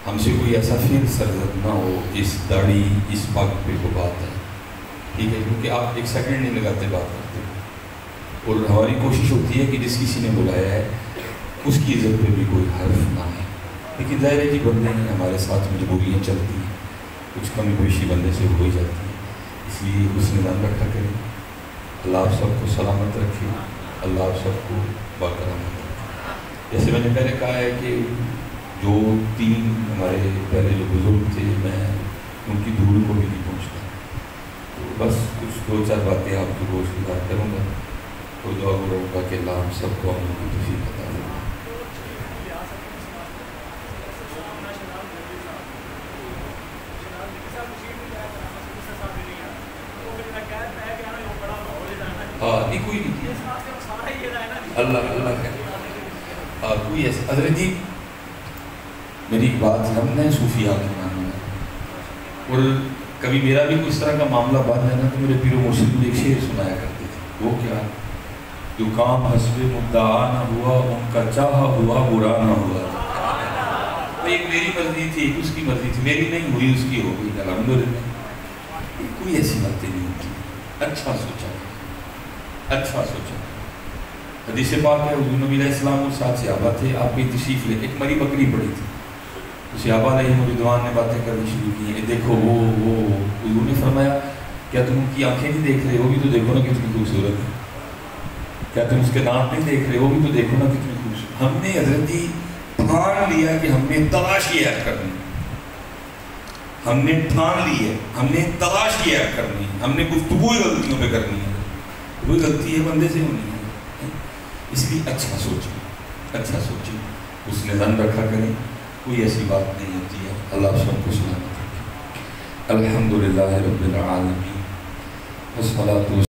ہم سے کوئی ایسا پھر سرزد نہ ہو اس داڑھی اس پگ پہ کو بات ہے، ٹھیک ہے، کیونکہ آپ ایک سیکنڈ نہیں لگاتے بات کرتے، اور ہماری کوشش ہوتی ہے کہ جس کسی نے بلایا ہے اس کی عزت پہ بھی کوئی حرف نہ ہے، لیکن ظاہر ہے کہ بندے ہیں ہمارے ساتھ، مجبوریاں چلتی ہیں، کچھ کمی بیشی بندے سے ہو ہی جاتی ہے، اس لیے اس نے دھیان رکھا کریں۔ اللہ آپ سب کو سلامت رکھے، اللہ آپ سب کو باکرامت رکھے۔ جیسے میں نے پہلے کہا ہے کہ جو تین ہمارے پہلے جو بزرگ تھے، میں ان کی دھول کو بھی نہیں پہنچتا، تو بس کچھ دو چار باتیں آپ کو روز گزار کروں گا، تو دعا کروں گا کہ اللہ ہم سب کو عمل کی توفیق عطا فرمائے۔ نہیں کوئی نہیں، اللہ اللہ ہے، کوئی ایسا حضرت جی میری ایک بات ہے، ہم نے صوفیاء کے ماننا ہے، اور کبھی میرا بھی کوئی اس طرح کا معاملہ بند ہے نا تو میرے پیر و مرشد مجھے ایک شعر سنایا کرتے تھے، وہ کیا، جو کام حسب مدعا نہ ہوا ان کا چاہا ہوا برا نہ ہوا، ایک میری مرضی تھی ایک اس کی مرضی تھی، میری نہیں ہوئی اس کی ہو گئی، الحمدللہ۔ کوئی ایسی باتیں نہیں ہوتی، اچھا سوچا اچھا سوچا۔ حدیث پاک ہے حضور نبی علیہ السلام اور ساتھ صحابہ تھے، آپ کی تشریف لے، ایک مری بکری پڑی تھی، تو صحابہ علیہ رضوان نے باتیں کرنی شروع کی ہیں، دیکھو وہ حضور نے فرمایا کیا تم ان کی آنکھیں نہیں دیکھ رہے، وہ بھی تو دیکھو نا کتنی خوبصورت ہے، کیا تم اس کے ناک نہیں دیکھ رہے، وہ بھی تو دیکھو نا کتنی خوبصورت۔ ہم نے حضرت جی ٹھان لیا کہ ہم نے تلاشی ایپ کرنی، ہم نے ٹھان لی ہے، ہم نے تلاشی ایپ کرنی، ہم نے گفتگو غلطیوں پہ کرنی ہے، کوئی غلطی ہے بندے سے ہونی ہے، اس لیے اچھا سوچیں اچھا سوچیں، اس نے ذہن رکھا کریں، کوئی ایسی بات نہیں ہوتی ہے۔ اللہ سب کو سلامت رکھے۔ الحمدللہ رب العالمین والصلاۃ